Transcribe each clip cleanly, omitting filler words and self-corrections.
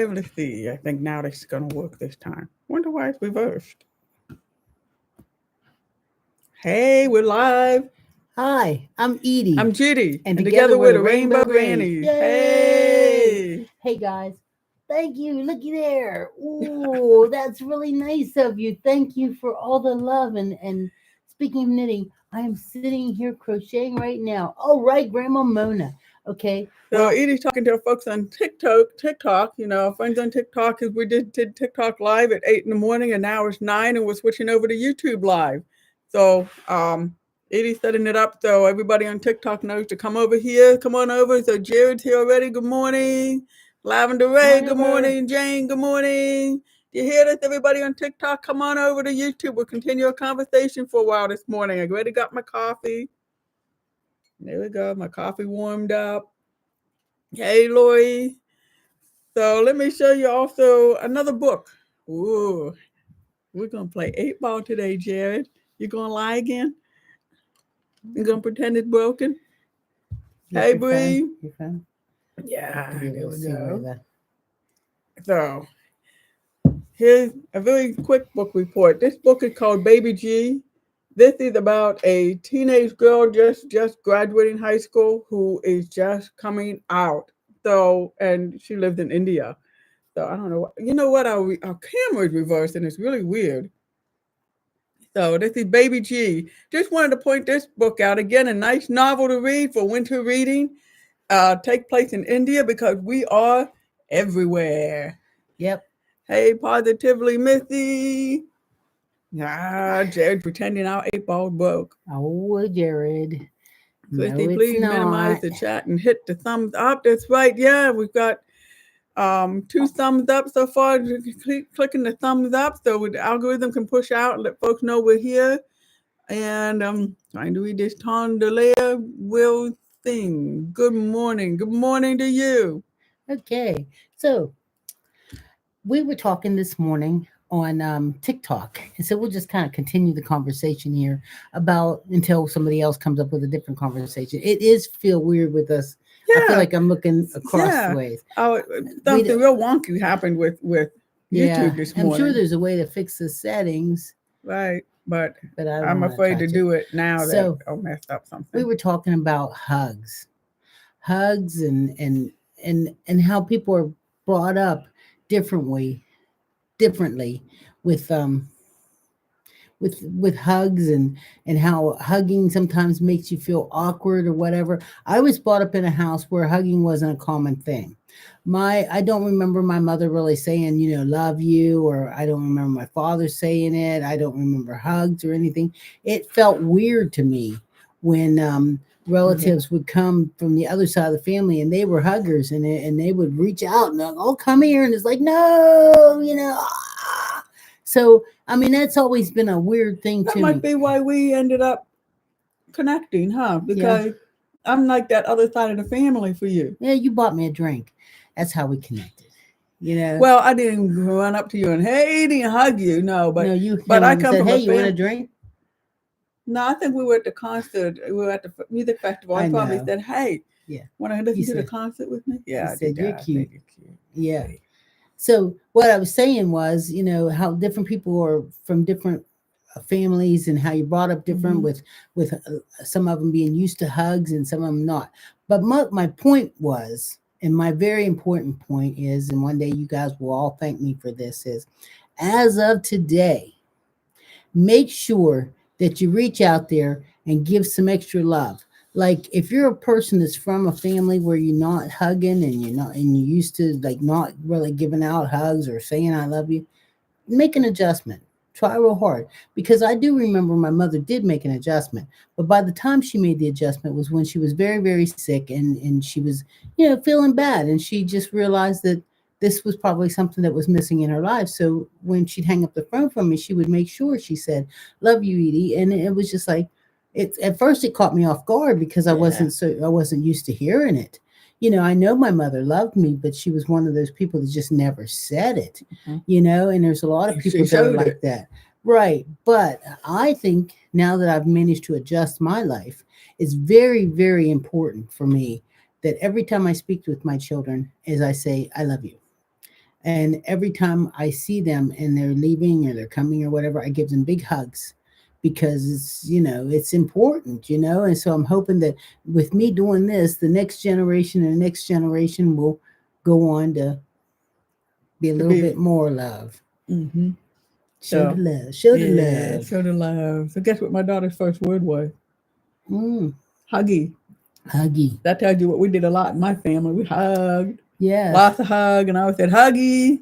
live. Let's see. I think now this is going to work this time. Wonder why it's reversed. Hey, we're live. Hi, I'm Edie. I'm Judy. And together we're the Rainbow Grannies. Grannies. Hey. Hey guys, thank you. Looky there. Ooh, that's really nice of you. Thank you for all the love. And speaking of knitting, I am sitting here crocheting right now. Oh, right, Grandma Mona. Okay. So Edie's talking to our folks on TikTok, our friends on TikTok, because we did TikTok live at 8 in the morning, and now it's 9, and we're switching over to YouTube live. So Edie's setting it up so everybody on TikTok knows to come over here. Come on over. So Jared's here already. Good morning. Lavender Ray, good morning. Jane, good morning. Do you hear this, everybody on TikTok? Come on over to YouTube. We'll continue our conversation for a while this morning. I already got my coffee. There we go. My coffee warmed up. Hey, Lori. So let me show you also another book. Ooh, we're going to play 8-ball today, Jared. You going to lie again? You going to pretend it's broken? Hey, Bree. Yeah, there we go. So here's a very quick book report. This book is called Baby G. This is about a teenage girl just graduating high school who is just coming out. So, and she lives in India. So I don't know. You know what? Our camera is reversed, and it's really weird. So this is Baby G. Just wanted to point this book out again. A nice novel to read for winter reading. Take place in India because we are everywhere. Yep. Hey, positively Missy. Jared pretending our 8-ball broke. Oh, Jared. Christy, please minimize the chat and hit the thumbs up. That's right. Yeah, we've got 2 thumbs up so far. Clicking the thumbs up so the algorithm can push out and let folks know we're here. And trying to read this Tondalea Will thing. Good morning. Good morning to you. Okay. So we were talking this morning on TikTok. And so we'll just kind of continue the conversation here about until somebody else comes up with a different conversation. It is feel weird with us. Yeah. I feel like I'm looking across the ways. Oh, something real wonky happened with YouTube this morning. I'm sure there's a way to fix the settings. Right. But I'm afraid to do it now that I'll mess up something. We were talking about hugs and how people are brought up differently with hugs and how hugging sometimes makes you feel awkward or whatever. I was brought up in a house where hugging wasn't a common thing. I don't remember my mother really saying, love you, or I don't remember my father saying it. I don't remember hugs or anything. It felt weird to me when relatives would come from the other side of the family and they were huggers and they would reach out and oh, come here. And it's like, no, So, I mean, that's always been a weird thing to me. That might be why we ended up connecting, huh? Because I'm like that other side of the family for you. Yeah, you bought me a drink. That's how we connected. Well, I didn't run up to you and hey, didn't hug you. No, but I come said, from hey, you want a drink? No, I think we were at the concert. We were at the music festival. I probably said, hey, want to listen to the concert with me? Yeah, I said, you're cute. Yeah. So what I was saying was, how different people are from different families and how you brought up different with some of them being used to hugs and some of them not. But my point was, and my very important point is, and one day you guys will all thank me for this, is as of today, make sure that you reach out there and give some extra love. Like if you're a person that's from a family where you're not hugging and you used to like not really giving out hugs or saying I love you, make an adjustment. Try real hard, because I do remember my mother did make an adjustment, but by the time she made the adjustment was when she was very, very sick and she was, feeling bad, and she just realized that this was probably something that was missing in her life. So when she'd hang up the phone from me, she would make sure she said, "Love you, Edie," and it was just like at first it caught me off guard because I wasn't used to hearing it. I know my mother loved me, but she was one of those people that just never said it, and there's a lot of people that are like that. Right. But I think now that I've managed to adjust my life, it's very, very important for me that every time I speak with my children is I say, I love you. And every time I see them and they're leaving or they're coming or whatever, I give them big hugs because it's important, And so I'm hoping that with me doing this, the next generation and the next generation will go on to be a To little be, bit more love. mm-hmm. Show the So, love. Show the yeah, love. show the love. So guess what my daughter's first word was? Mm, Huggy. huggy. That tells you what we did a lot in my family. We hugged, Yes. lots of hug, and I always said huggy.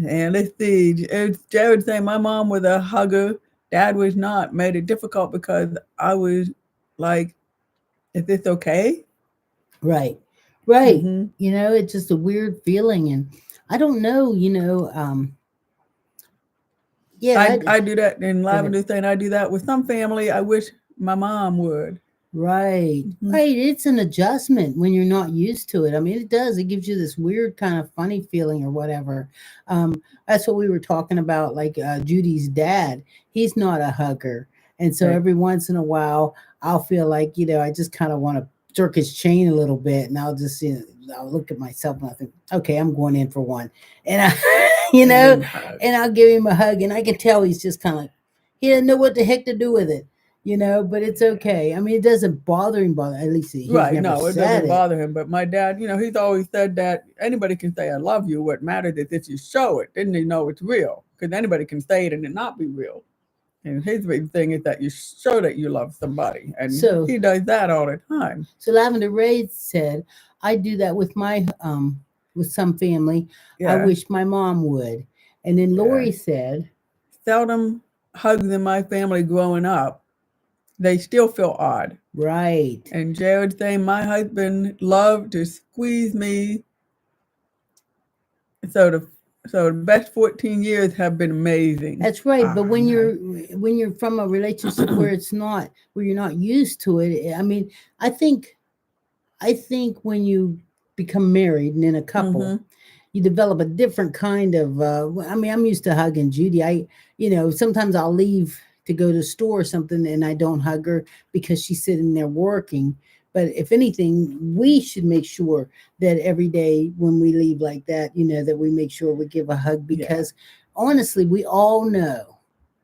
And let's see, Jared saying my mom was a hugger, dad was not, made it difficult because I was like, is this okay? Right. Right. Mm-hmm. It's just a weird feeling. And I don't know, yeah, I do that in go ahead. Lavender saying I do that with some family. I wish my mom would. Right. Mm-hmm. Right. It's an adjustment when you're not used to it. I mean, it does. It gives you this weird kind of funny feeling or whatever. That's what we were talking about. Like Judy's dad, he's not a hugger. And so Right. every once in a while, I'll feel like, I just kind of want to jerk his chain a little bit. And I'll just, I'll look at myself and I think, okay, I'm going in for one. And I, you And know, then hug. and I'll give him a hug. And I can tell he's just kind of like, he doesn't know what the heck to do with it, but it's okay. I mean, it doesn't bother him, at least he's Right. never No, it said doesn't it. bother him. But my dad, he's always said that anybody can say I love you. What matters is if you show it, then you know it's real. Because anybody can say it and it not be real. And his big thing is that you show that you love somebody. And So, he does that all the time. so Lavender Ray said, I do that with with some family. I Yeah. wish my mom would. And then Yeah. Lori said, Seldom hugs in my family growing up. They still feel odd. right. And Jared saying my husband loved to squeeze me. So the so the best 14 years have been amazing. That's right. But when Nice. you're from a relationship where you're not used to it, I mean, I think when you become married and in a couple, Mm-hmm. you develop a different kind of I mean, I'm used to hugging Judy. Sometimes I'll leave to go to the store or something and I don't hug her because she's sitting there working. But if anything, we should make sure that every day when we leave like that, that we make sure we give a hug, Yeah. because honestly, we all know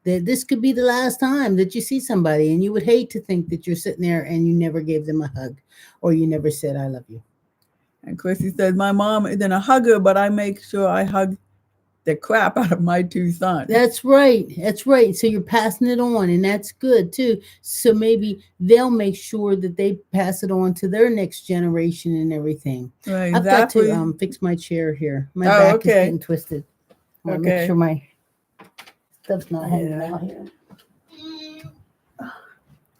that this could be the last time that you see somebody, and you would hate to think that you're sitting there and you never gave them a hug or you never said I love you. And Chrissy says my mom isn't a hugger, but I make sure I hug the crap out of my two sons. That's right. That's right. So you're passing it on, and that's good too. So maybe they'll make sure that they pass it on to their next generation and everything. Right, I've got to exactly. fix my chair here. My Oh, back is okay. getting twisted. I want to make Okay. sure my stuff's not hanging Yeah. out here.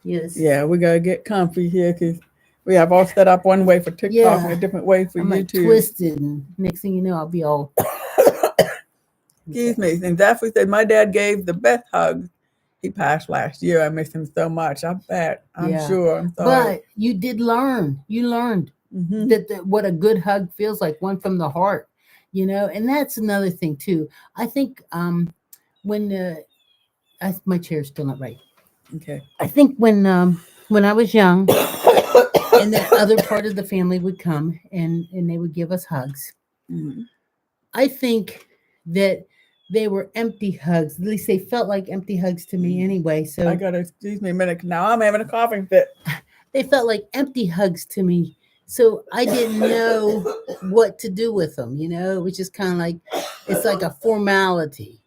Yes. Yeah, we gotta get comfy here because we have all set up one way for TikTok and Yeah. a different way for I'm like YouTube. twisted, and next thing you know, I'll be all. Excuse me. And Daphne said my dad gave the best hugs. He passed last year. I miss him so much. I bet. I'm Yeah. sure. I'm sorry. But you did learn. You learned Mm-hmm. that what a good hug feels like, one from the heart, and that's another thing too. I think when my chair's still not right. Okay. I think when I was young and the other part of the family would come and they would give us hugs, Mm-hmm. I think that they were empty hugs. At least they felt like empty hugs to me anyway. I So gotta excuse me a minute. Now I'm having a coughing fit. they felt like empty hugs to me. So I didn't know what to do with them. It was just kind of like, it's like a formality.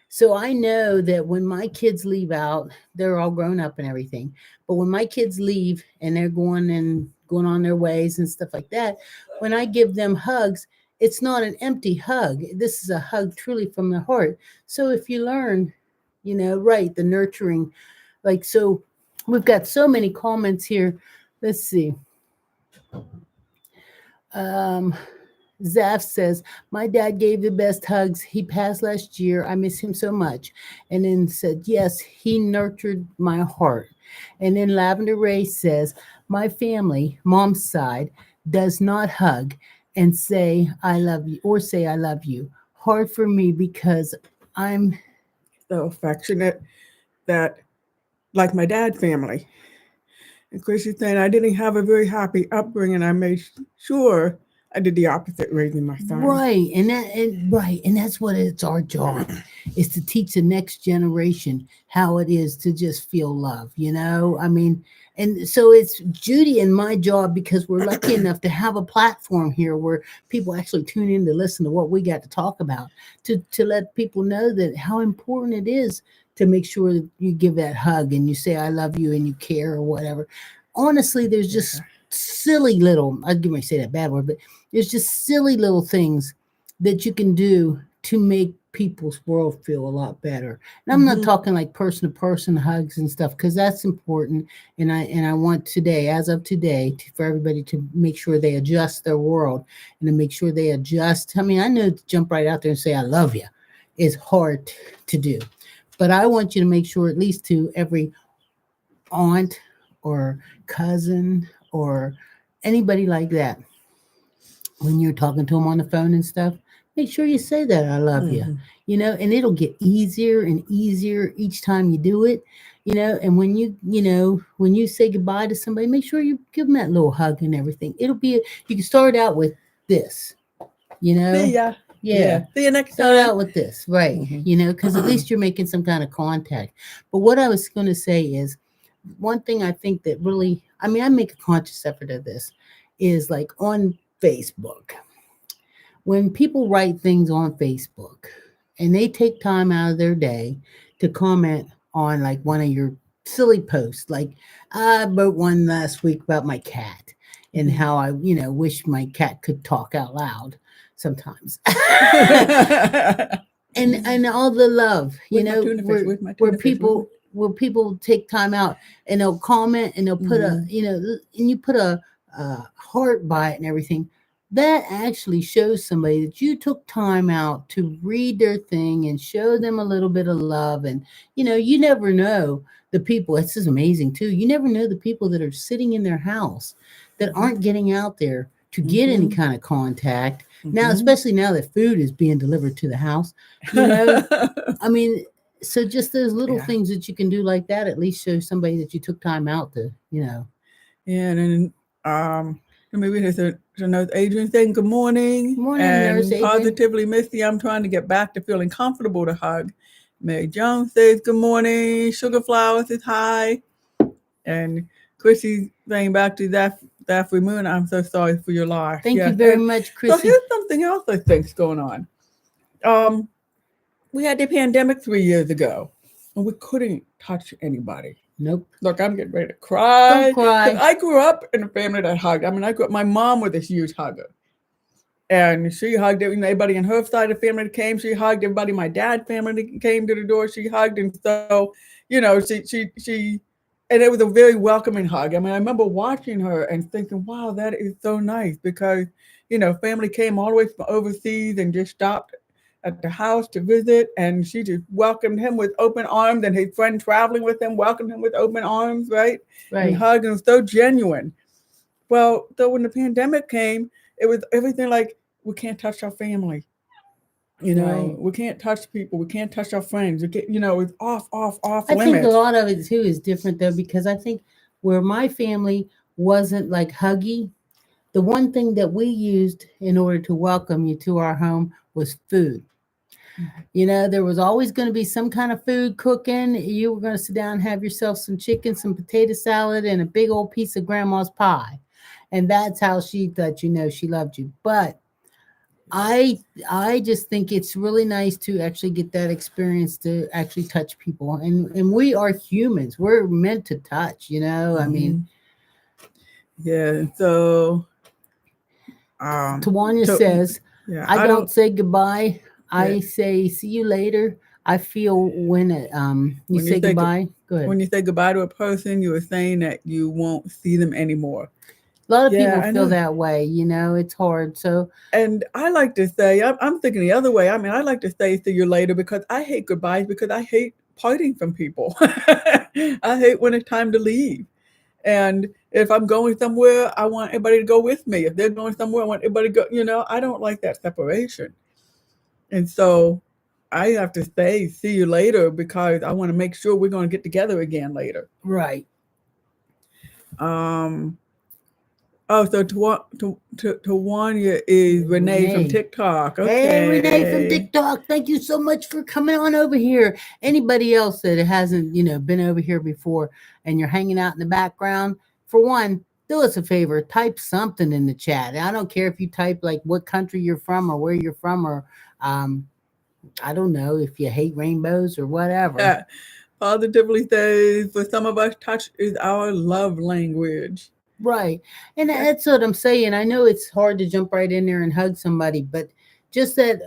So I know that when my kids leave out, they're all grown up and everything. But when my kids leave and they're going on their ways and stuff like that, when I give them hugs, it's not an empty hug. This is a hug truly from the heart. So if you learn, right, the nurturing, like, so we've got so many comments here. Let's see. Um, Zaf says, my dad gave the best hugs. He passed last year. I miss him so much. And then said, yes, he nurtured my heart. And then Lavender Ray says, my family, mom's side, does not hug and say, I love you, or say, I love you. Hard for me because I'm. So affectionate that, like my dad's family. And Chrissy's saying I didn't have a very happy upbringing. I made sure I did the opposite raising my son. Right, and that's what it's our job is to teach the next generation how it is to just feel love, you know? I mean, and so it's Judy and my job because we're lucky enough to have a platform here where people actually tune in to listen to what we got to talk about, to let people know that how important it is to make sure that you give that hug and you say I love you and you care or whatever. Honestly, there's just Yeah. silly little, I give me say that bad word, but there's just silly little things that you can do to make people's world feel a lot better. And I'm not Hmm. talking like person to person hugs and stuff because that's important. And I want today, as of today, for everybody to make sure they adjust their world and to make sure they adjust. I mean, I know to jump right out there and say I love you is hard to do, but I want you to make sure at least to every aunt or cousin or anybody like that when you're talking to them on the phone and stuff, make sure you say that I love you. Hmm. You know, and it'll get easier and easier each time you do it. You know, and when when you say goodbye to somebody, make sure you give them that little hug and everything. You can start out with this, you See know, ya. yeah. Yeah. See you next Start time. out with this, right? Hmm. You know, because at least you're making some kind of contact. But what I was going to say is one thing I think that really, I mean, I make a conscious effort of this is like on Facebook when people write things on Facebook and they take time out of their day to comment on like one of your silly posts, like I wrote one last week about my cat and Hmm. how I, wish my cat could talk out loud sometimes. And all the love, Where's my tuna fish? Where's my where tuna fish? Where's my... people take time out and they'll comment and they'll put Hmm. and you put a heart by it and everything. That actually shows somebody that you took time out to read their thing and show them a little bit of love. And you never know the people. This is amazing too. You never know the people that are sitting in their house that Hmm. aren't getting out there to get any Hmm. kind of contact now, Hmm. especially now that food is being delivered to the house. you know I mean, so just those little Yeah. things that you can do like that at least show somebody that you took time out to. Yeah, and then maybe there's a nurse Adrian saying good morning, Morning, Nurse and Adrian. positively Misty. I'm trying to get back to feeling comfortable to hug. Mary Jones says good morning. Sugar Flower says hi, and Chrissy's saying back to Daffy Moon. I'm so sorry for your loss. Thank you Yes, very and much, so Chrissy. here's something else I think's going on. Um, we had the pandemic 3 years ago, and we couldn't touch anybody. Nope. Look, I'm getting ready to Don't cry because cry. I grew up in a family that hugged. I mean, I grew up, my mom was a huge hugger. And she hugged everybody in her side of the family that came. She hugged everybody. My dad's family that came to the door. She hugged. And so, and it was a very welcoming hug. I mean, I remember watching her and thinking, wow, that is so nice because, family came all the way from overseas and just stopped at the house to visit. And she just welcomed him with open arms, and his friend traveling with him welcomed him with open arms, right? And Right. hugged, and it was so genuine. Well, so when the pandemic came, it was everything like we can't touch our family. Right. We can't touch people. We can't touch our friends. It's off I think a limits. lot of it too is different though because I think where my family wasn't like huggy, the one thing that we used in order to welcome you to our home was food. There was always going to be some kind of food cooking. You were going to sit down and have yourself some chicken, some potato salad, and a big old piece of grandma's pie. And that's how she thought, she loved you. But I I just think it's really nice to actually get that experience to actually touch people. And we are humans. We're meant to touch. I mean, Hmm. Yeah. Um, Tawanya so says, yeah, I I don't don't. say goodbye. Yeah. I say see you later. I feel when you When you say say goodbye. Go ahead. when you say goodbye to a person, you are saying that you won't see them anymore. A lot of Yeah, people I feel know. that way. It's hard. So And I like to say, I'm thinking the other way. I mean, I like to say see you later because I hate goodbyes because I hate parting from people. I hate when it's time to leave. And if I'm going somewhere, I want everybody to go with me. If they're going somewhere, I want everybody to go. I don't like that separation. And so I have to say, see you later because I want to make sure we're going to get together again later. right. Um, Oh, so Tawanya is Renee from Renee. TikTok. Hey, Renee from Okay. TikTok. Thank you so much for coming on over here. Anybody else that hasn't, been over here before and you're hanging out in the background, for one, do us a favor, type something in the chat. I don't care if you type like what country you're from or where you're from or um, I don't know if you hate rainbows or whatever. Positively says, for some of us, touch is our love language. Right. And Okay. that's what I'm saying. I know it's hard to jump right in there and hug somebody, but just that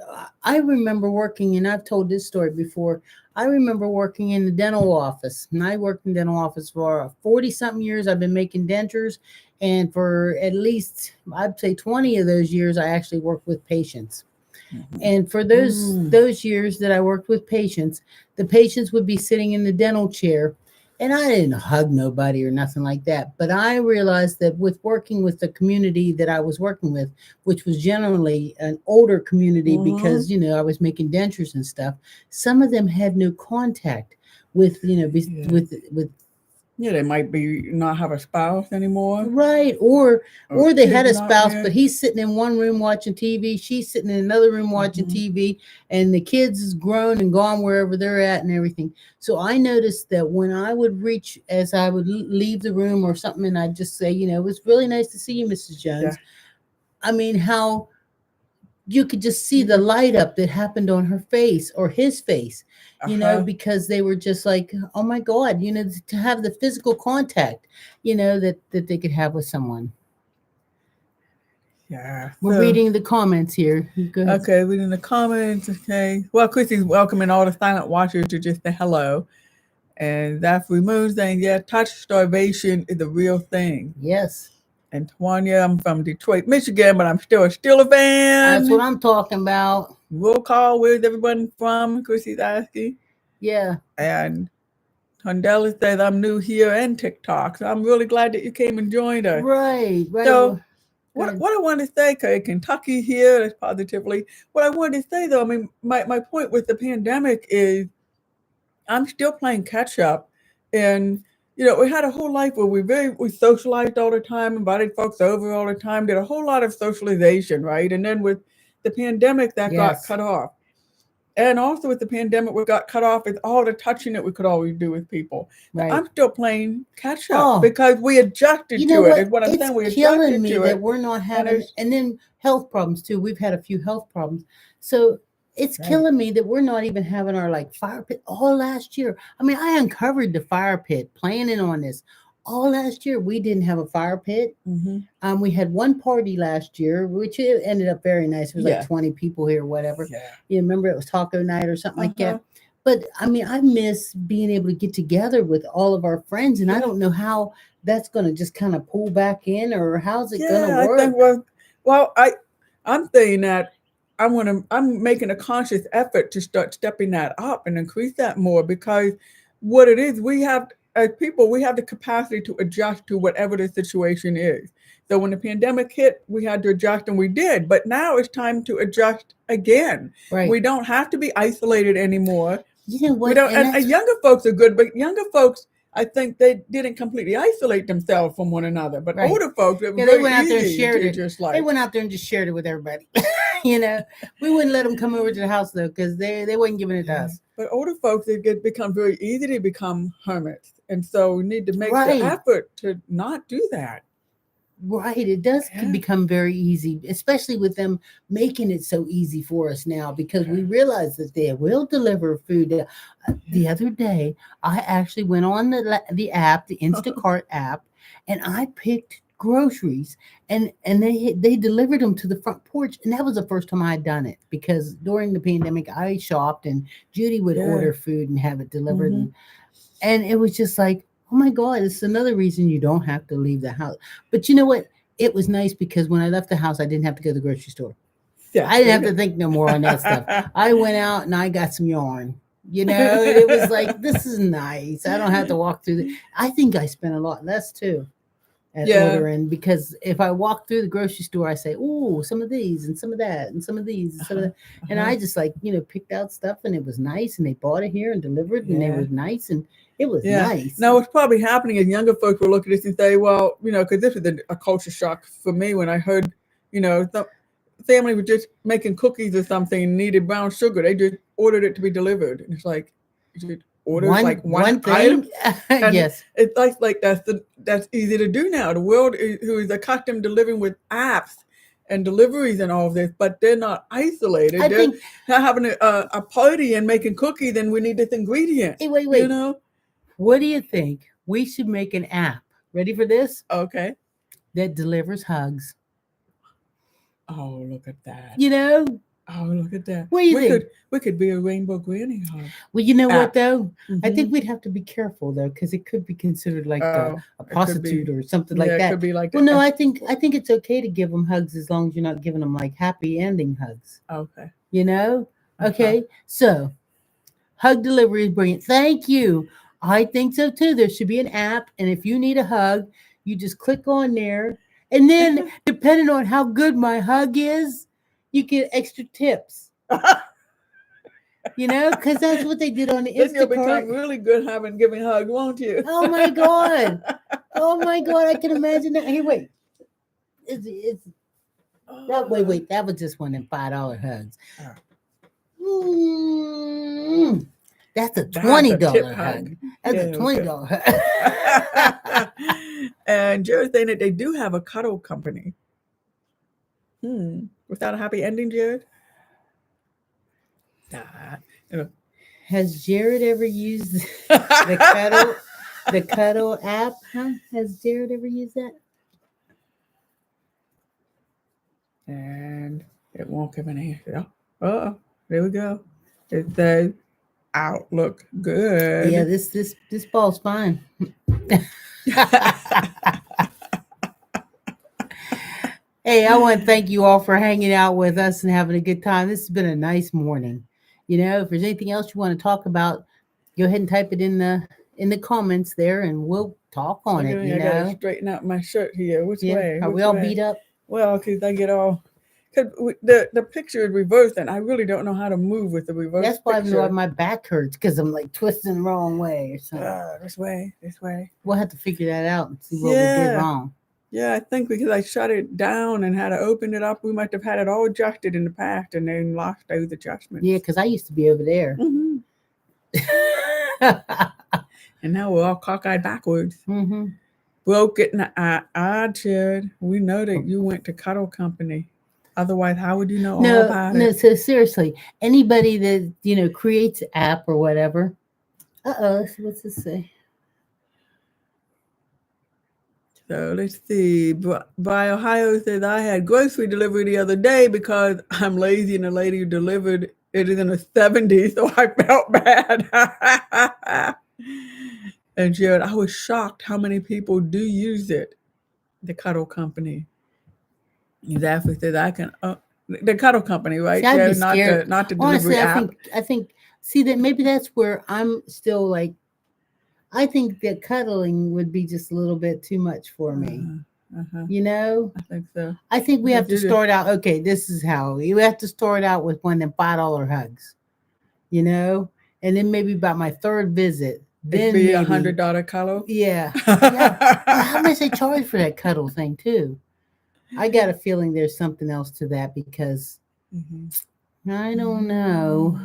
I remember working, and I've told this story before. I remember working in the dental office, and I worked in dental office for 40 something years. I've been making dentures, and for at least, I'd say 20 of those years, I actually worked with patients. Mhm. And for those years that I worked with patients, the patients would be sitting in the dental chair, and I didn't hug nobody or nothing like that. But I realized that with working with the community that I was working with, which was generally an older community Mhm. because I was making dentures and stuff, some of them had no contact with Yeah. with Yeah, they might be not have a spouse anymore, right, or they had kids a not spouse, but there. he's sitting in one room watching TV, she's sitting in another room watching Mhm. TV, and the kids is grown and gone wherever they're at and everything. So I noticed that when I would reach as I would leave the room or something, and I'd just say, it was really nice to see you, Mrs. Yeah. Jones. I mean, how you could just see the Yeah. light up that happened on her face or his face, Uh-huh. because they were just like, oh my God, to have the physical contact, that they could have with someone. Yeah. We're So, reading the comments here. You go ahead. okay, reading the comments. Okay. Well, Chrissy's welcoming all the silent watchers to just say hello. And Zachary Moon saying, yeah, touch starvation is a real thing. Yes, And Tanya, I'm from Detroit, Michigan, but I'm still a Steeler that's what fan. I'm talking about. Roll call, where's everyone from? Chrissy's asking. Yeah, And Tondela says, I'm new here and TikTok. So I'm really glad that you came and joined us. right, right. So Go what ahead. what I want to say, okay, Kentucky here, that's positively. What I wanted to say though, I mean, my point with the pandemic is I'm still playing catch up, and we had a whole life where we socialized all the time, invited folks over all the time, did a whole lot of socialization, right? And then with the pandemic, that got Yes, cut off. And also with the pandemic, we got cut off with all the touching that we could always do with people. So right. I'm still playing catch up Oh, because we you adjusted know to it. what? Is what I'm It's saying. We killing adjusted me to that it, we're not and having, it's and then health problems too. We've had a few health problems. So it's right. killing me that we're not even having our like fire pit all last year. I mean, I uncovered the fire pit planning on this all last year. We didn't have a fire pit. Mm-hmm. We had one party last year, which it ended up very nice. It was like Yeah, 20 people here, whatever. yeah, You remember it was taco night or something uh like huh, that. But I mean, I miss being able to get together with all of our friends, and I yeah. don't know how that's going to just kind of pull back in, or how's it going to Yeah, I think work? well, I'm saying that I'm making a conscious effort to start stepping that up and increase that more because what it is, we have as people, we have the capacity to adjust to whatever the situation is. So when the pandemic hit, we had to adjust and we did, but now it's time to adjust again. Right. We don't have to be isolated anymore. You know We what? don't, And and that's younger folks are good, but younger folks, I think they didn't completely isolate themselves from one another. But right. older folks, it was Yeah, they very went out there and easy shared to it. just They like, went out there and just shared it with everybody. you know, we wouldn't let them come over to the house though, because they wasn't giving it to yeah. us. But older folks, become very easy to become hermits, and so we need to make the Right. effort to not do that. Right, it does Yeah, become very easy, especially with them making it so easy for us now because yeah, we realize that they will deliver food. yeah. The other day, I actually went on the app, the Instacart app, and I picked groceries, and they delivered them to the front porch, and that was the first time I had done it because during the pandemic, I shopped, and Judy would Yeah. order food and have it delivered, Mm-hmm. and it was just like, oh my God, it's another reason you don't have to leave the house. But you know what? It was nice because when I left the house, I didn't have to go to the grocery store. Yeah, I didn't there have you to think no more on that stuff. go. I went out and I got some yarn, and it was like, this is nice. I don't have to walk through the. I think I spent a lot less too. at Yeah. ordering, because if I walk through the grocery store, I say, "Ooh, some of these and some of that and some of these and some of that," and I just like picked out stuff, and it was nice, and they bought it here and delivered, and they Yeah. were nice, and it was Yeah. nice. Now, what's probably happening is younger folks will look at this and say, well, because this was a culture shock for me when I heard, the family was just making cookies or something and needed brown sugar. They just ordered it to be delivered. And it's like, you order like one item. thing, And yes, it's like that's easy to do now. The world who is accustomed to living with apps and deliveries and all of this, but they're not isolated. I They're think. not having a party and making cookies, and we need this ingredient. Hey, wait. You know? What do you think? We should make an app. Ready for this? Okay. That delivers hugs. Oh, look at that. Oh, look at that. What do you think? We could be a Rainbow Granny hug. Well, you know app. what though? I think Mhm. we'd have to be careful though, because it could be considered like a It could prostitute be. or something Yeah, like it that. could be like Well, that. no, I think it's okay to give them hugs as long as you're not giving them like happy ending hugs. Okay. Okay. So hug delivery is brilliant. Thank you. I think so too. There should be an app, and if you need a hug, you just click on there, and then depending on how good my hug is, you get extra tips. Because that's what they did on the Then you'll become Instacart. really good giving hugs, won't you? Oh my god! Oh my god! I can imagine that. Hey, wait. It's that. Wait. That was just one of them $5 hugs. That's a $20 hug. That's a $20 hug. And Jared's saying that they do have a cuddle company. Without a happy ending, Jared? Has Jared ever used the cuddle app? Huh? Has Jared ever used that? And it won't give an answer. Oh, there we go. It says outlook good. Yeah, this ball's fine. Hey, I want to thank you all for hanging out with us and having a good time. This has been a nice morning. If there's anything else you want to talk about, go ahead and type it in the comments there, and we'll talk on it. I gotta straighten out my shirt here. Which way? Are we all beat up? Well, because I get all. Because the picture is reversed, and I really don't know how to move with the reverse. That's why picture. my back hurts, because I'm like twisting the wrong way or something. This way. We'll have to figure that out and see what we did wrong. Yeah, I think because I shut it down and had to open it up, we might have had it all adjusted in the past and then lost those adjustments. Yeah, because I used to be over there. Mm-hmm. And now we're all cockeyed backwards. Mm-hmm. Broke it in the eye, Jared. We know that you went to Cuddle Company. Otherwise, how would you know all about it? No, so seriously, anybody that, creates an app or whatever. What's this say? So let's see. By Ohio says, I had grocery delivery the other day because I'm lazy and the lady who delivered it is in the 70s, so I felt bad. And Jared, I was shocked how many people do use it, the Cuddle Company. He actually says, I can, the Cuddle Company, right? See, I'd be scared. Not the delivery Honestly, app. I think, see, that maybe that's where I'm still like, I think that cuddling would be just a little bit too much for me. I think so. I think we have to start out. Okay, this is how we have to start out with one of them $5 hugs, and then maybe about my third visit, then be maybe $100 cuddle. Yeah. How much they charge for that cuddle thing too? I got a feeling there's something else to that, because I don't know.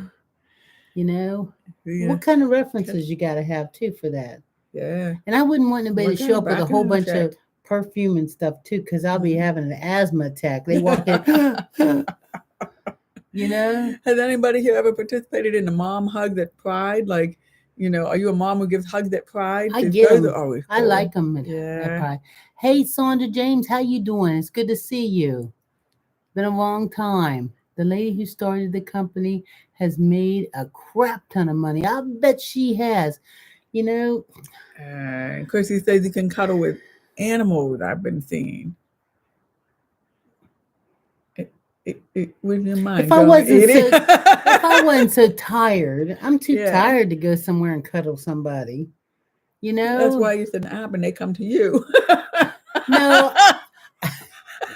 What kind of references you got to have too for that? Yeah. And I wouldn't want anybody to show up with a whole bunch of perfume and stuff too, because I'll be having an asthma attack. They walk in. Has anybody here ever participated in the mom hugs at Pride? Like, are you a mom who gives hugs at Pride? I get them. Cool. I like them at Pride. Hey, Sandra James, how you doing? It's good to see you. Been a long time. The lady who started the company has made a crap ton of money. I bet she has. Chrissy says you can cuddle with animals. I've been seeing. With your mind. If I wasn't so tired, I'm too tired to go somewhere and cuddle somebody. That's why it's an app and they come to you. No,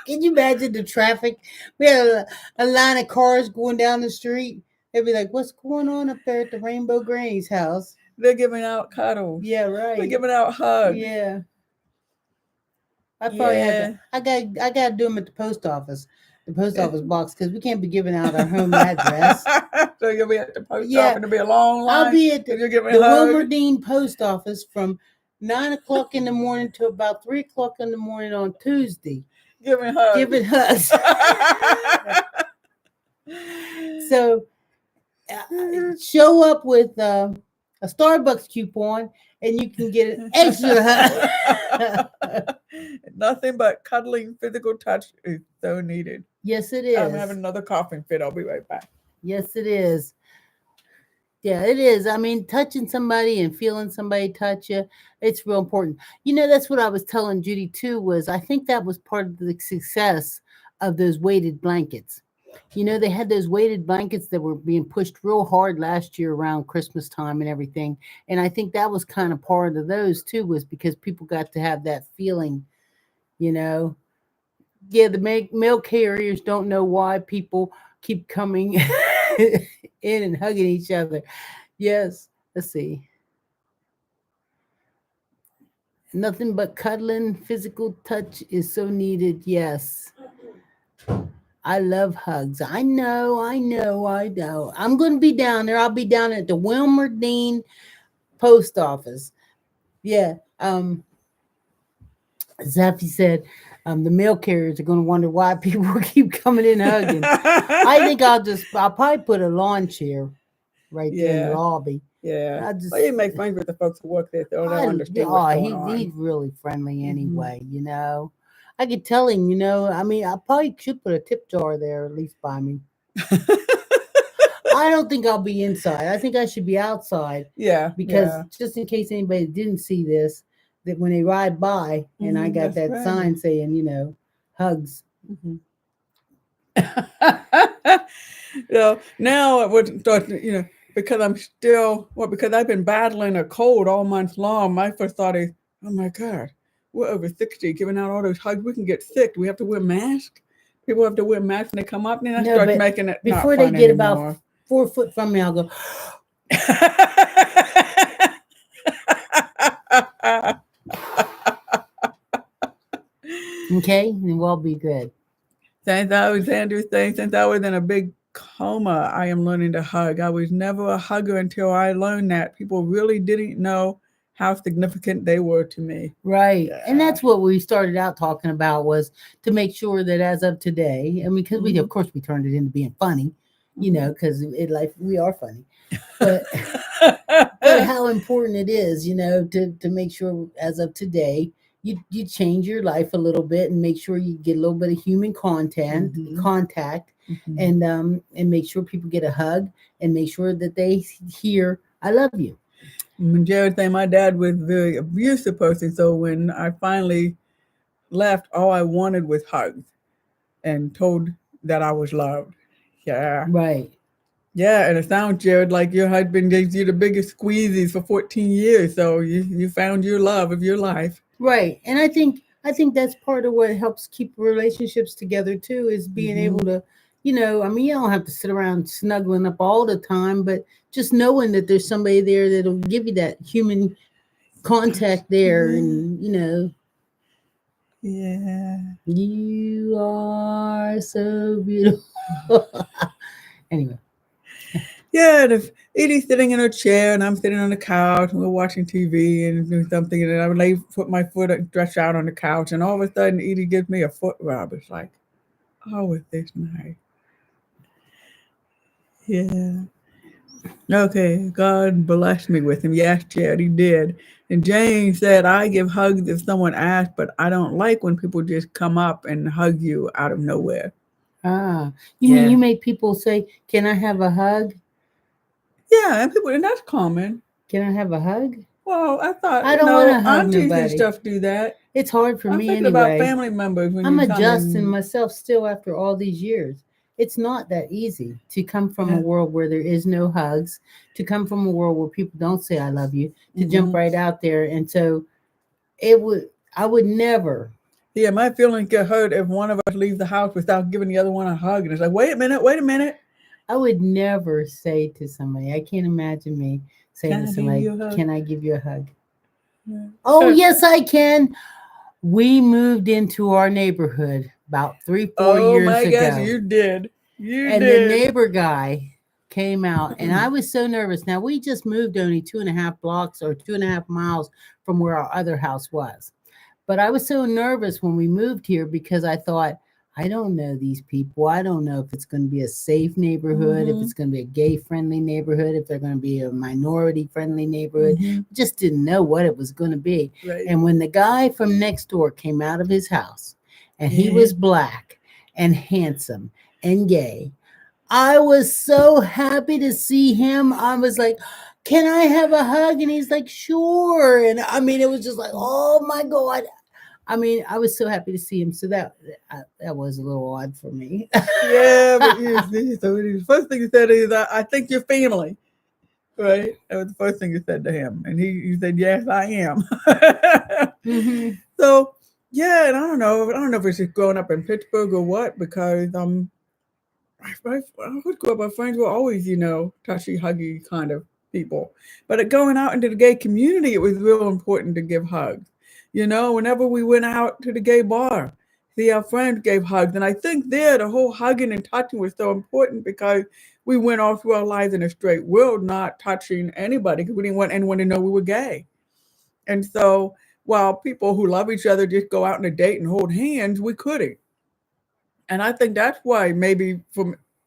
can you imagine the traffic? We had a line of cars going down the street. They'd be like, "What's going on up there at the Rainbow Grannies house?" They're giving out cuddles. Yeah, They're right. giving out hugs. Yeah, I probably had to. Yeah. I got to do them at the post office, box, because we can't be giving out our home address. So you'll be at the post office Yeah, and there'll be a long line. I'll be at and you're giving the hugs. Wilmerdine post office from 9 o'clock in the morning to about 3 o'clock in the morning on Tuesday. Giving hugs. Giving hugs. So show up with a Starbucks coupon and you can get an extra hug. Nothing but cuddling physical touch is so needed. Yes, it is. I'm having another coughing fit. I'll be right back. Yes, it is. Yeah, it is. I mean, touching somebody and feeling somebody touch you, it's real important. That's what I was telling Judy too, was I think that was part of the success of those weighted blankets. They had those weighted blankets that were being pushed real hard last year around Christmas time and everything. And I think that was kind of part of those too, was because people got to have that feeling, Yeah, the mail carriers don't know why people keep coming in and hugging each other. Yes, let's see. Nothing but cuddling, physical touch is so needed. Yes. I love hugs. I know. I'm going to be down there. I'll be down at the Wilmerdine post office. Yeah. Zaffy said, the mail carriers are going to wonder why people keep coming in hugging. I think I'll probably put a lawn chair right there in the lobby. Yeah. Well, you make friends with the folks who work there. They'll understand what's going on. He's really friendly anyway, I could tell him, I mean, I probably should put a tip jar there at least by me. I don't think I'll be inside. I think I should be outside. Yeah. Because just in case anybody didn't see this, that when they ride by and I got that sign saying, hugs. Mm-hmm. Now I would start, because I'm still, because I've been battling a cold all month long. My first thought is, oh my God, we're over 60, giving out all those hugs. We can get sick. Do we have to wear masks? People have to wear masks when they come up. Then I start making it before not they get anymore. About 4 foot from me, I'll go. Okay, and we'll be good. Since I was in a big coma, I am learning to hug. I was never a hugger until I learned that people really didn't know how significant they were to me. Right. Yeah. And that's what we started out talking about, was to make sure that as of today, I mean, because we, of course, we turned it into being funny, because in life we are funny. But, but how important it is, to make sure as of today, you change your life a little bit and make sure you get a little bit of human contact, and make sure people get a hug and make sure that they hear, I love you. Jared said my dad was a very abusive person, so when I finally left, all I wanted was hugs and told that I was loved. Yeah. Right. Yeah, and it sounds, Jared, like your husband gave you the biggest squeezies for 14 years, so you found your love of your life. Right. And I think that's part of what helps keep relationships together too, is being able to, I mean, you don't have to sit around snuggling up all the time, but just knowing that there's somebody there that'll give you that human contact there, and Yeah. You are so beautiful. Anyway. Yeah, and if Edie's sitting in her chair and I'm sitting on the couch and we're watching TV and doing something, and I would put my foot stretched out on the couch, and all of a sudden Edie gives me a foot rub. It's like, oh, is this nice? Yeah. Okay, God blessed me with him. Yes, Jared, he did. And Jane said, I give hugs if someone asks, but I don't like when people just come up and hug you out of nowhere. Ah, you mean you make people say, can I have a hug? Yeah, and that's common. Can I have a hug? Well, I thought I don't want to hug aunties nobody. And stuff do that. It's hard for me anyway. About family members. When I'm adjusting myself still after all these years. It's not that easy to come from a world where there is no hugs, to come from a world where people don't say I love you, to jump right out there. And so I would never Yeah, my feelings get hurt if one of us leaves the house without giving the other one a hug. And it's like, wait a minute, wait a minute. I would never say to somebody, I can't imagine me saying Can to I give somebody, you a hug? can I give you a hug? Oh, Yeah. yes, I can. We moved into our neighborhood about 3, 4 Oh years my gosh, ago. you did. You And the did. neighbor guy came out, and I was so nervous. Now, we just moved only 2.5 blocks or 2.5 miles from where our other house was. But I was so nervous when we moved here because I thought, I don't know these people. I don't know if it's going to be a safe neighborhood, if Mm-hmm. it's going to be a gay friendly neighborhood, if they're going to be a minority friendly neighborhood. Mm-hmm. Just didn't know what it was going to be. Right. And when the guy from next door came out of his house and he Yeah. was black and handsome and gay, I was so happy to see him. I was like, can I have a hug? And he's like, sure. And I mean, it was just like, oh my God. I mean, I was so happy to see him. So that was a little odd for me. Yeah, but you see, so the first thing you said is, I think you're family. Right? That was the first thing you said to him. And he said, yes, I am. Hmm. So, yeah, and I don't know. I don't know if it's just growing up in Pittsburgh or what, because I would grow up, my friends were always, touchy, huggy kind of people. But going out into the gay community, it was real important to give hugs. Whenever we went out to the gay bar, see our friends gave hugs. And I think there, the whole hugging and touching was so important because we went all through our lives in a straight world, not touching anybody because we didn't want anyone to know we were gay. And so while people who love each other just go out on a date and hold hands, we couldn't. And I think that's why maybe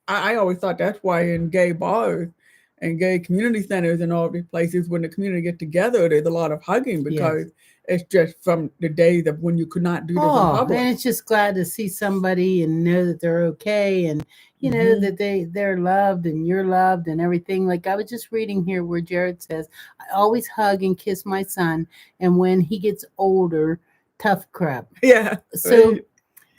I always thought that's why in gay bars and gay community centers and all these places when the community get together, there's a lot of hugging Yes. because it's just from the days of when you could not do this in Oh, public. and it's just glad to see somebody and know that they're okay, and Hmm. that they're loved and you're loved and everything. Like I was just reading here where Jared says, I always hug and kiss my son, and when he gets older, tough crap. Yeah, So right.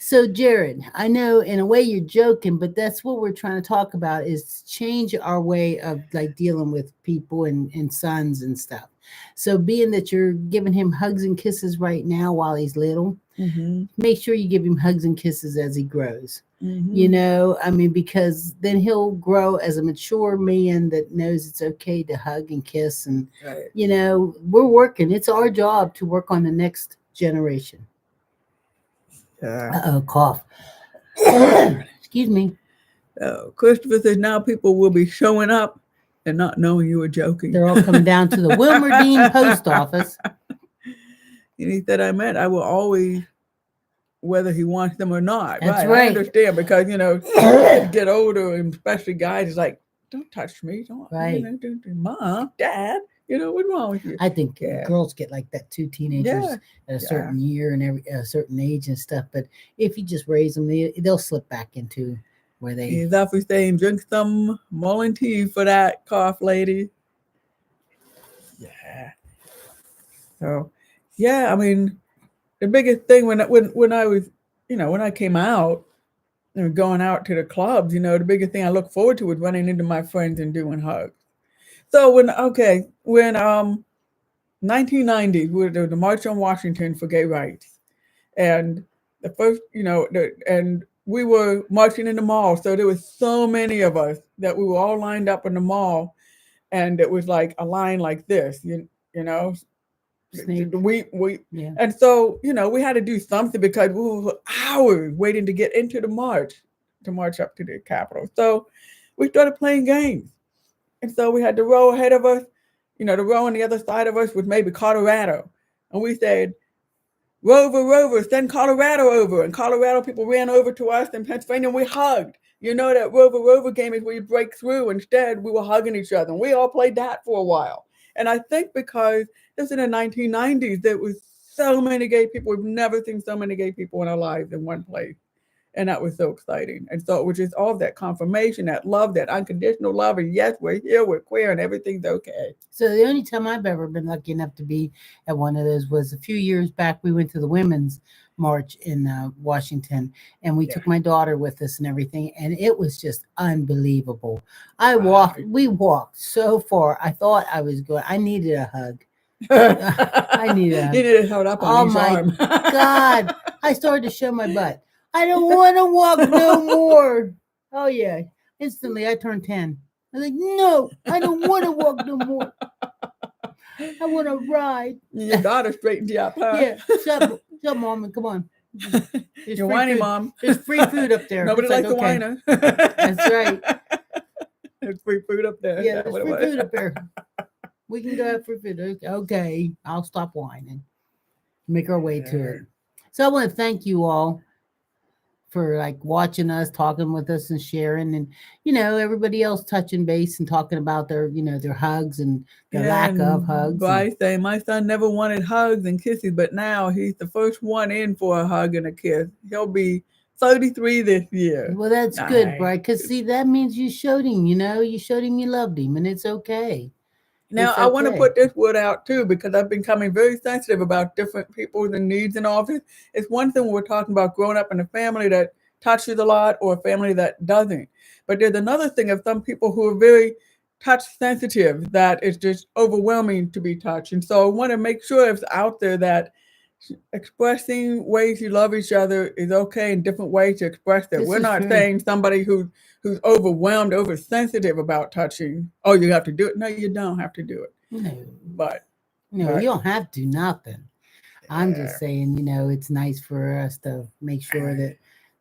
So, Jared, I know in a way you're joking, but that's what we're trying to talk about is change our way of like dealing with people and sons and stuff. So, being that you're giving him hugs and kisses right now while he's little, Hmm. make sure you give him hugs and kisses as he grows. Hmm. I mean, because then he'll grow as a mature man that knows it's okay to hug and kiss. And, Right. we're working, it's our job to work on the next generation. Yeah. Uh oh, cough. Excuse me. Christopher says now people will be showing up and not knowing you were joking. They're all coming down to the Wilmerdine post office. And he said, I will always, whether he wants them or not. That's Right. I right. understand because, kids get older and especially guys is like, don't touch me. Don't, Right. Mom, Dad, what's wrong with you? I think Yeah. girls get like that too, Yeah. teenagers at a Yeah. certain year and a certain age and stuff. But if you just raise them, they'll slip back into where they. He's up for saying, drink some Mullen tea for that cough, lady. Yeah. So, yeah, I mean, the biggest thing when I was, when I came out, going out to the clubs, the biggest thing I look forward to was running into my friends and doing hugs. So when 1990 we there was the March on Washington for gay rights, and the first, and we were marching in the mall. So there was so many of us that we were all lined up in the mall, and it was like a line like this, you know, Snake. we Yeah. and so we had to do something because we were hours waiting to get into the march to march up to the Capitol. So we started playing games, and so we had the row ahead of us, the row on the other side of us was maybe Colorado, and we said, Rover, Rover, send Colorado over. And Colorado people ran over to us in Pennsylvania and we hugged. That Rover, Rover game is where you break through. Instead, we were hugging each other. And we all played that for a while. And I think because this in the 1990s, there was so many gay people. We've never seen so many gay people in our lives in one place. And that was so exciting. And so it was just all of that confirmation, that love, that unconditional love. And yes, we're here, we're queer, and everything's okay. So the only time I've ever been lucky enough to be at one of those was a few years back. We went to the women's march in Washington, and we Yeah. took my daughter with us and everything, and it was just unbelievable. Right. We walked so far. I thought I was going. I needed a hug. I need You a. need it held up on Oh each my arm. God! I started to show my butt. I don't want to walk no more. Oh yeah! Instantly, I turned 10. I'm like, no, I don't want to walk no more. I want to ride. Your daughter straightened you up, huh? Yeah, shut, mom, come on. There's You're free whiny, food. mom. There's free food up there. Nobody It's like, likes a okay, whiner. that's right. There's free food up there. Yeah, That's there's what it free was. food up there. We can go have free food. Okay, I'll stop whining. Make our way to it. So I want to thank you all for like watching us, talking with us, and sharing, and everybody else touching base and talking about their their hugs and their Yeah, lack of and hugs. And I say my son never wanted hugs and kisses, but now he's the first one in for a hug and a kiss. He'll be 33 this year. well, that's good, Nice. right? Because see, that means you showed him. You showed him you loved him, and it's okay. Now, It's I want to okay. put this word out too because I've been becoming very sensitive about different people's and needs and all this. It's one thing when we're talking about growing up in a family that touches a lot or a family that doesn't. But there's another thing of some people who are very touch sensitive that is just overwhelming to be touched. And so I want to make sure it's out there that expressing ways you love each other is okay in different ways to express that. This We're is not true. saying somebody who's overwhelmed, oversensitive about touching, oh, you have to do it. No, you don't have to do it. No, But no, but you don't have to nothing. I'm uh, just saying, it's nice for us to make sure that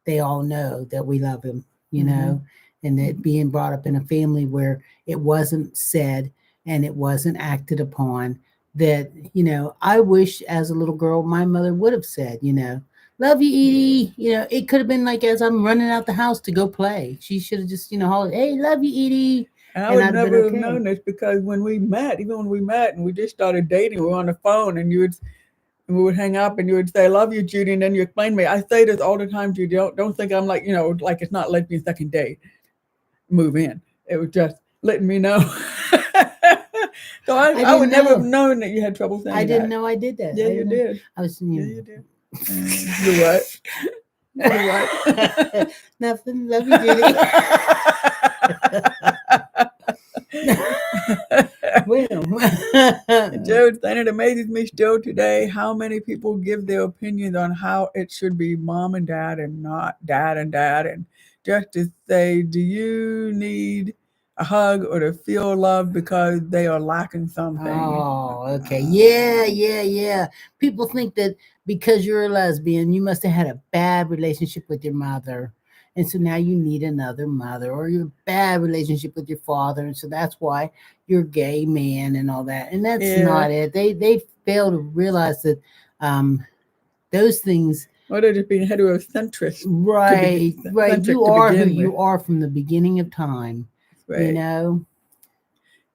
they all know that we love him, mm-hmm. and that being brought up in a family where it wasn't said and it wasn't acted upon, that, I wish as a little girl, my mother would have said, love you, Edie. It could have been like as I'm running out the house to go play. She should have just, hollered, hey, love you, Edie. And I And would I'd have been never have okay. known this because even when we met and we just started dating, we were on the phone and we would hang up and you would say, I love you, Judy, and then you explain to me. I say this all the time, Judy. Don't think I'm like, like it's not lesbian second date. Move in. It was just letting me know. So I I would didn't never have know. known that you had trouble I saying didn't that. know I did that. Yeah, I you didn't know. did. I was, Yeah, you did. You what? You what? Nothing. Love you, Judy. Well, Jared saying it amazes me still today how many people give their opinions on how it should be mom and dad and not dad and dad. And just to say, do you need a hug or to feel love because they are lacking something? oh, okay. Yeah. People think that because you're a lesbian, you must have had a bad relationship with your mother. And so now you need another mother, or you're a bad relationship with your father. And so that's why you're a gay man and all that. And that's Yeah. not it. They fail to realize that um, those things. Or they're just being heterocentric Right. centric You to are who begin with. you are from the beginning of time. You Right. know?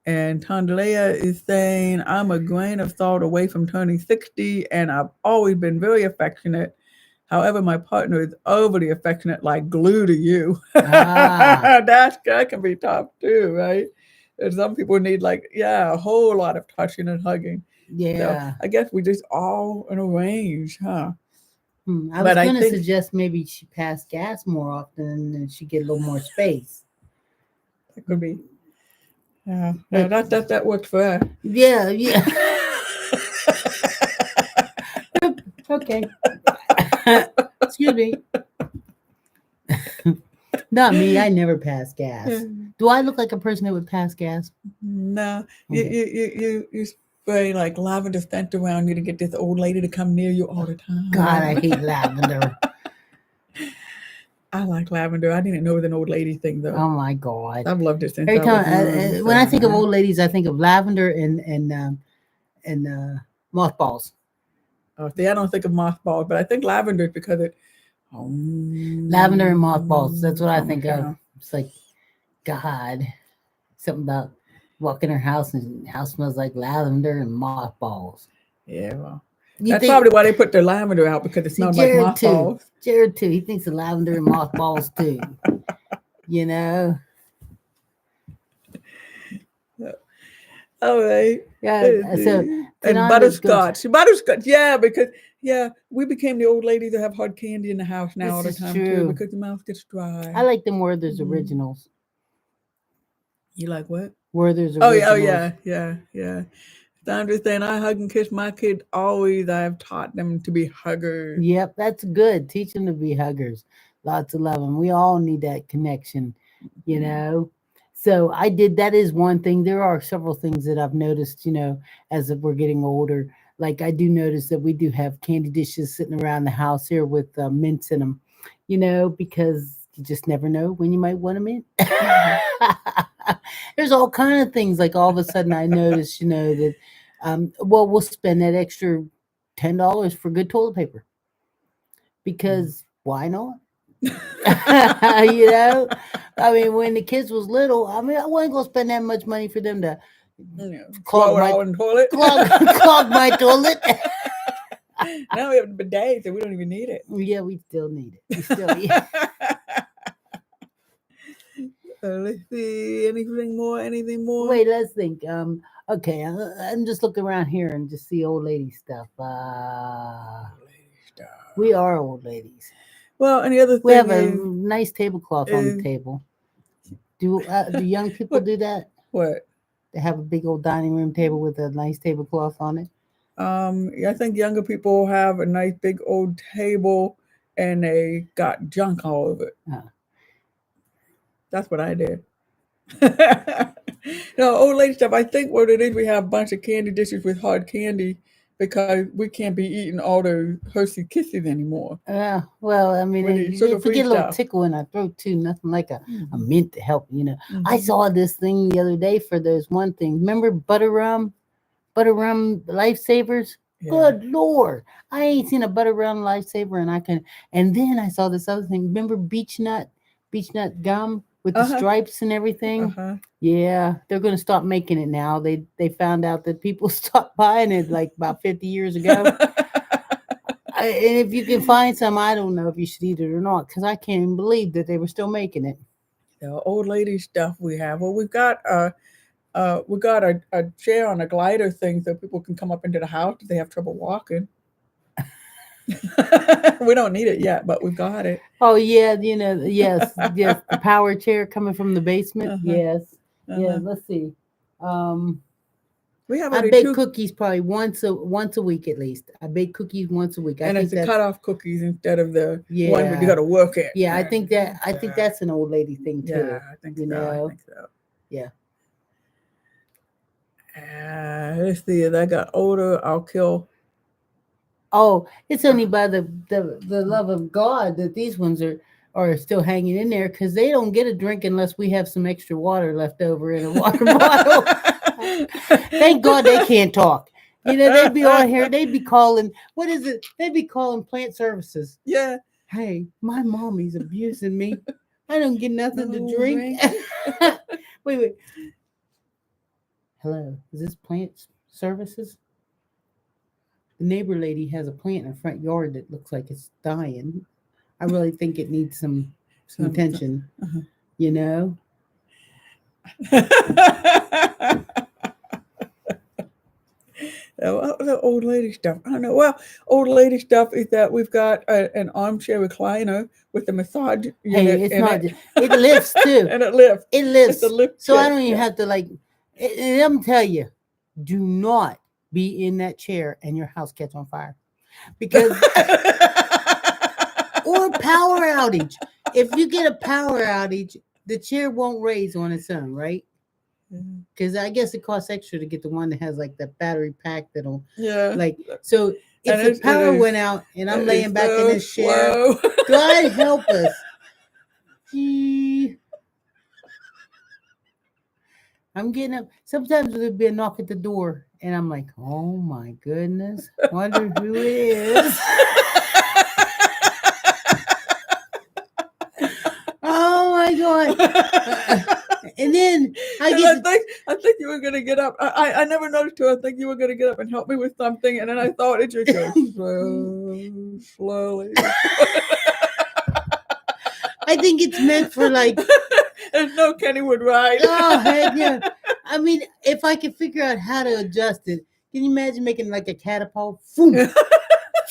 And Tondalea is saying, I'm a grain of salt away from turning 60, and I've always been very affectionate. However, my partner is overly affectionate, like glue to you. Ah. That can be tough too, right? And some people need a whole lot of touching and hugging. So Yeah. I guess we just all in a range, huh? I was But I going to think suggest maybe she pass gas more often and she get a little more space. it could be. Yeah, But that worked for her. yeah. Okay. Excuse me. Not me. I never pass gas. Do I look like a person that would pass gas? No, Okay. you spray like lavender scent around you to get this old lady to come near you all the time. God, I hate lavender. I like lavender. I didn't know it was an old lady thing though. Oh my God. I've loved it since Every I was time young. when I think of So. old ladies, I think of lavender and mothballs. Oh, see, I don't think of mothballs, but I think lavender is because it. Oh, Lavender and mothballs. That's what I think of. okay. It's like God. Something about walking her house and the house smells like lavender and mothballs. Yeah, well, You that's think? probably why they put the lavender out because it See, smelled like Jared too. mothballs. Jared too. He thinks of lavender and mothballs too. You know. All right. Yeah. So And Tananda's good. butterscotch. Yeah, because we became the old ladies that have hard candy in the house now all This the is time too true. because the mouth gets dry. I like them Werther's originals. You like what? Werther's Oh originals. yeah. Sandra saying, I hug and kiss my kids always. I have taught them to be huggers. Yep, that's good. Teach them to be huggers. Lots of love. And we all need that connection, you Mhm. know. So I did. That is one thing. There are several things that I've noticed, as we're getting older. Like I do notice that we do have candy dishes sitting around the house here with mints in them, because you just never know when you might want a mint. Mhm. There's all kind of things. Like all of a sudden, I notice, that, well, we'll spend that extra $10 for good toilet paper because why not? you know, I mean, when the kids was little, I mean, I wasn't gonna spend that much money for them to Yeah, clog throw it my all in the toilet. clog my toilet. Now we have the bidet, so we don't even need it. Yeah, we still need it. We still, yeah. Let's see. Anything more? Anything more? Wait, let's think. Okay, I'm just looking around here and just see old lady stuff. Lady stuff. We are old ladies. Well, and the other We have thing a nice tablecloth on the is table. Do young people what? do that? What? They have a big old dining room table with a nice tablecloth on it. I think younger people have a nice big old table, and they got junk all over it. Uh, That's what I did. No, old lady stuff. I think what it is, we have a bunch of candy dishes with hard candy because we can't be eating all those Hershey Kisses anymore. Yeah, well, I mean, We need if we sugar-free get a little stuff. tickle in our throat too, nothing like a Hmm. mint to help. I Hmm. saw this thing the other day for those one thing. Remember butter rum lifesavers? Yeah. Good Lord. I ain't seen a butter rum lifesaver and then I saw this other thing. Remember beech nut gum with the Uh huh. stripes and Uh everything? huh. Yeah, they're gonna stop making it now. They found out that people stopped buying it like about 50 years ago. And if you can find some, I don't know if you should eat it or not because I can't even believe that they were still making it. The old lady stuff we have. Well, we got a chair on a glider thing so people can come up into the house if they have trouble walking. We don't need it yet, but we've got it. Oh yeah, yes, the power chair coming from the basement. Uh huh. Yes, Uh yeah. huh. Let's see. Um, We have I only bake two, cookies probably once a week at least. I bake cookies once a week. I and it's think the that's cut off cookies instead of the one where you yeah, got to work it. yeah. I think that's an old lady thing Yeah, too. I think You so. I know, think so. yeah. Let's see. As I got older, I'll kill. Oh, it's only by the love of God that these ones are still hanging in there because they don't get a drink unless we have some extra water left over in a water bottle. Thank God they can't talk. They'd be on here. They'd be calling. What is it? They'd be calling plant services. Yeah. Hey, my mommy's abusing me. I don't get nothing to No drink. drink. Wait. Hello, is this plant services? The neighbor lady has a plant in her front yard that looks like it's dying. I really think it needs some Some- attention. uh-huh. You know. The old lady stuff. I don't know. Well, old lady stuff is that we've got an armchair recliner with a massage Hey, unit it's in not. it, It lifts too. and it lifts. It It's a lifts, lift so I chair. don't even Yeah. have to like. And I'm tell you, do not be in that chair and your house catch on fire because or power outage. If you get a power outage, the chair won't raise on its own, right? Because I guess it costs extra to get the one that has like the battery pack that'll Yeah. like. So if And the it power is went out and I'm it is laying back in so this chair, slow. God help us. Gee, I'm getting up. Sometimes there'll be a knock at the door, and I'm like, oh my goodness, wonder who it is. Oh my God. And then I And get I think you were gonna get up. I never noticed too. I think you were gonna get up and help me with something, and then I thought it just goes slowly. I think it's meant for like, There's no Kennywood ride. oh heck yeah. I mean, if I could figure out how to adjust it, can you imagine making like a catapult? Boom,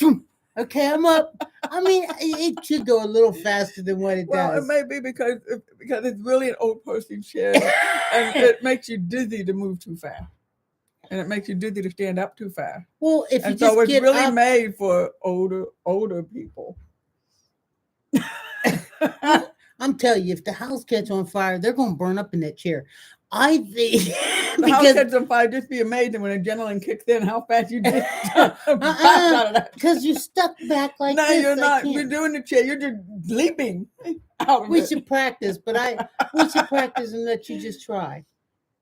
boom. Okay, I'm up. I mean, it should go a little faster than what it Well, it does. may be because it's really an old person chair, and it makes you dizzy to move too fast. and it makes you dizzy to stand up too fast. Well, if you And just so it's get really up, made for older people. I'm telling you, if the house catch on fire, they're gonna burn up in that chair. I think The house because catches on fire. Just be amazing when adrenaline kicks in. How fast you just back out of that. because you're stuck back like No, this. you're I not. can't. You're doing the chair. You're just leaping out of We it. should practice, but we should practice and let you just try.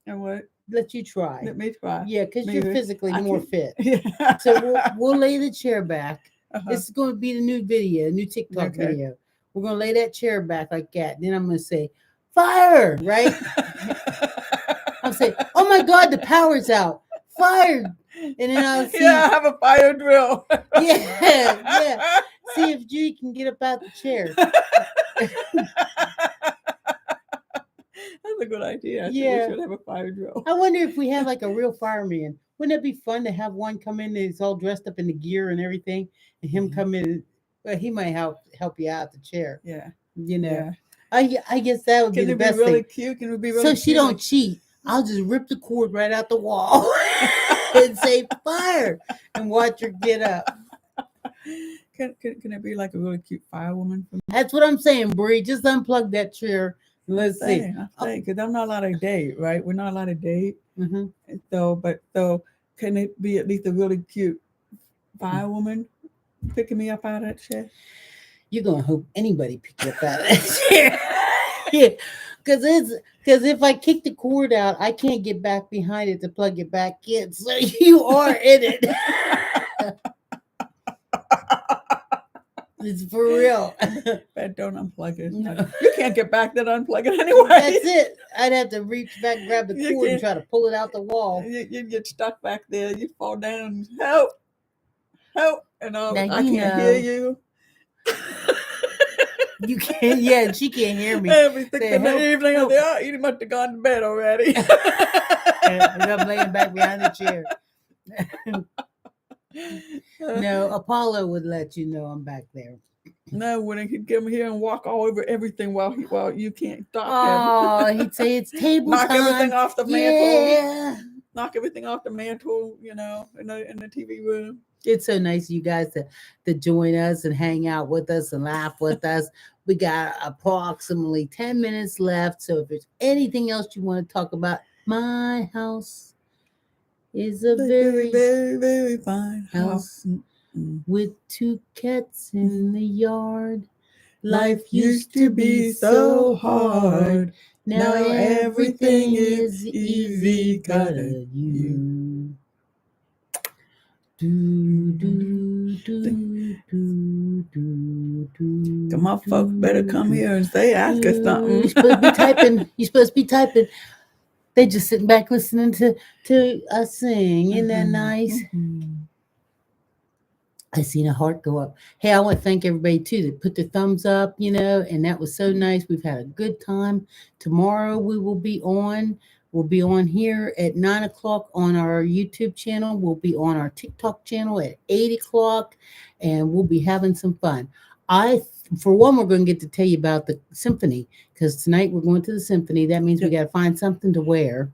And what? Let you try. Let me try. Yeah, because you're Maybe. physically I more can- fit. Yeah. So we'll lay the chair back. Uh-huh. This is going to be the new video, new TikTok Okay. video. We're going to lay that chair back like that. Then I'm going to say, fire, right? I'll say, oh my God, the power's out. Fire. And then I'll see. Yeah, I have a fire drill. Yeah. See if Judy can get up out the chair. That's a good idea. I think Yeah. we should have a fire drill. I wonder if we have like a real fireman. Wouldn't it be fun to have one come in that's all dressed up in the gear and everything, and him come in? Well, he might help you out the chair. Yeah. You know. Yeah. I guess that would Can be the it be best really thing. cute? Can it be really So cute? she don't cheat. I'll just rip the cord right out the wall and say fire and watch her get up. Can it be like a really cute firewoman? That's what I'm saying, Bree. Just unplug that chair. And let's see. I'm saying, because I'm not allowed to date, right? We're not allowed to date. Mm-hmm. So can it be at least a really cute firewoman picking me up out of that chair? You're gonna hope anybody pick you up out of that chair. Yeah. Because if I kick the cord out, I can't get back behind it to plug it back in. So you are in it. It's for real. But don't unplug it. No. You can't get back there to unplug it anyway. That's it. I'd have to reach back, grab the You cord, and can't- try to pull it out the wall. You get stuck back there. You fall down. Help! And Now I you can't know. hear you. You can't. Yeah, and she can't hear me. Every 6 Say, in the help, evening, help. you must have gone to bed already. And I'm laying back behind the chair. No, Apollo would let you know I'm back there. No, when he'd come here and walk all over everything while you can't stop Oh, he'd say it's table Knock time. everything off the mantle. Yeah. Knock everything off the mantle, in the TV room. It's so nice of you guys to join us and hang out with us and laugh with us. We got approximately 10 minutes left. So if there's anything else you want to talk about, my house is a very, very, very fine house. Mm-mm. With 2 cats in the yard. Life used to be so hard. Now Now everything everything is is easy. easy, Got gotta you. Do, do, do, do, do, do. Come on, folks, better come here and say, ask us something. You're supposed to be typing. You're supposed to be typing. They just sitting back listening to us sing. Isn't that nice? Mhm. I seen a heart go up. Hey, I want to thank everybody too that put the thumbs up, and that was so nice. We've had a good time. Tomorrow we will be on. We'll be on here at 9 o'clock on our YouTube channel. We'll be on our TikTok channel at 8 o'clock, and we'll be having some fun. For one, we're going to get to tell you about the symphony because tonight we're going to the symphony. That means we got to find something to wear,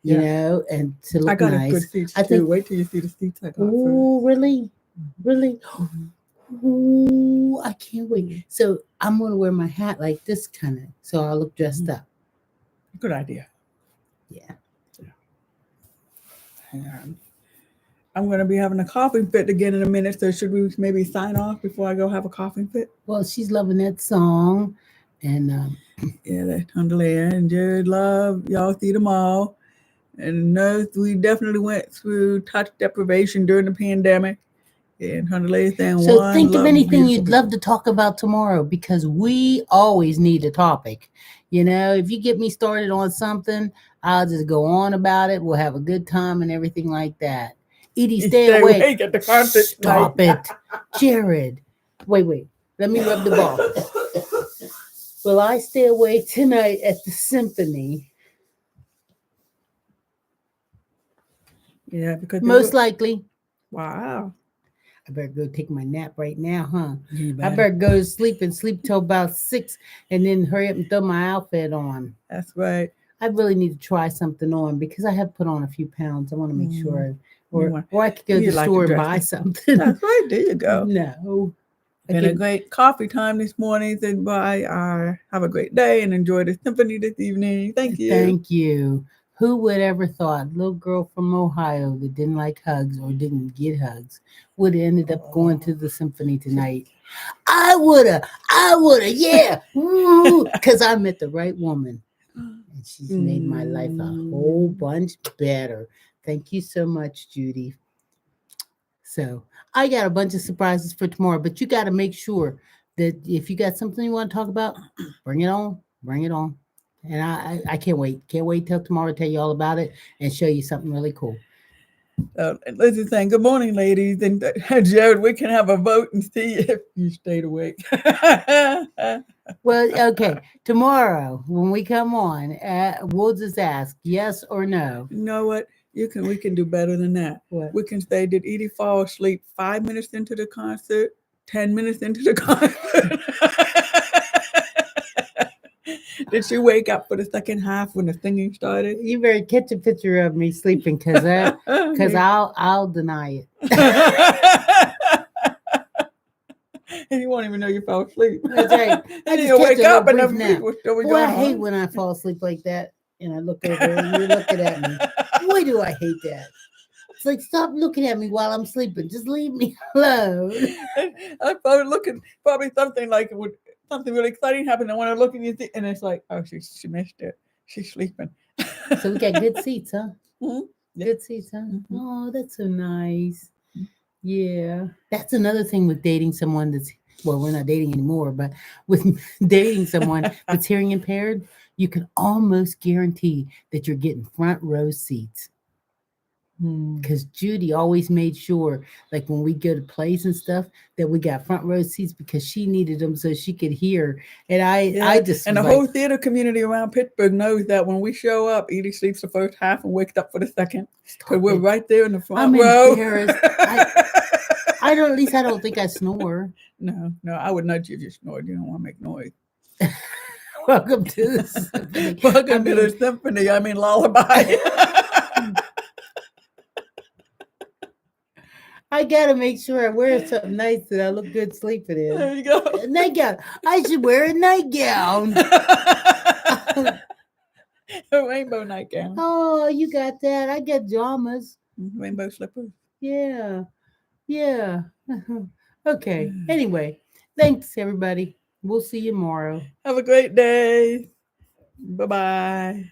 and to look I got nice. a good seats I too. think- Wait till you see the seats I got first. Oh, really? Really? Mhm. Ooh, I can't wait. So I'm going to wear my hat like this kind of, so I'll look dressed up. Good idea. Yeah. And I'm going to be having a coughing fit again in a minute. So should we maybe sign off before I go have a coughing fit? Well, she's loving that song. And Yeah, that's Hundalea and Jared love. Y'all see them all. And knows we definitely went through touch deprivation during the pandemic. And Hundalea saying so one think of love, anything beautiful you'd love to talk about tomorrow because we always need a topic. If you get me started on something, I'll just go on about it. We'll have a good time and everything like that. Edie, people. stay away. awake at the concert Stop tonight. it. Jared. Wait. Let me rub the ball. Will I stay away tonight at the symphony? Yeah, because Most likely. wow. I better go take my nap right now, huh? You I better go to sleep and sleep till about 6 and then hurry up and throw my outfit on. That's right. I really need to try something on because I have put on a few pounds. I want to make sure, or I could go to You the like to store and dress buy up. something. That's right. There you go. No, I Been a can. great coffee time this morning. Said bye. Have a great day and enjoy the symphony this evening. Thank you. Thank you. Who would ever thought little girl from Ohio that didn't like hugs or didn't get hugs would have ended up going to the symphony tonight? I woulda, yeah, because I met the right woman. And she's made my life a whole bunch better. Thank you so much, Judy. So I got a bunch of surprises for tomorrow, but you got to make sure that if you got something you want to talk about, bring it on, bring it on. And I can't wait. Can't wait till tomorrow to tell you all about it and show you something really cool. And Lizzie's saying, "Good morning, ladies." And Jared, we can have a vote and see if you stayed awake. Well, okay. Tomorrow, when we come on, we'll just ask yes or no. You know what? We can do better than that. What? We can say, did Edie fall asleep 5 minutes into the concert, 10 minutes into the concert? Did she wake up for the second half when the singing started? You better catch a picture of me sleeping, because I'll deny it. And you won't even know you fell asleep. That's right. And just you'll catch wake a up and little the brief music nap. will still be Boy, going I hate on. when I fall asleep like that and I look over and you're looking at me. Boy, do I hate that. It's like, stop looking at me while I'm sleeping. Just leave me alone. I'm probably looking, probably something like it would, something really exciting happened. I want to look and you see, and it's like, oh, she missed it. She's sleeping. So we got good seats, huh? Mhm. Yeah. Good seats, huh? Mhm. Oh, that's so nice. Yeah. That's another thing with dating someone that's, well, we're not dating anymore, but with dating someone that's hearing impaired, you can almost guarantee that you're getting front row seats. Hmm. Because Judy always made sure, like when we go to plays and stuff, that we got front row seats because she needed them so she could hear. And I Yeah, just and was the like, whole theater community around Pittsburgh knows that when we show up, Edie sleeps the first half and wakes up for the second because stop we're it. right there in the front I'm row. embarrassed. I don't, at least I don't think I snore. No, I would nudge you if you snored. You don't want to make noise. Welcome to the symphony. I Welcome to mean, the symphony. I mean lullaby. I gotta make sure I wear something nice that I look good sleeping in. There you go. A nightgown. I should wear a nightgown. A rainbow nightgown. Oh, you got that. I got pajamas. Rainbow slippers. Yeah. Yeah. Okay. Anyway, thanks everybody. We'll see you tomorrow. Have a great day. Bye bye.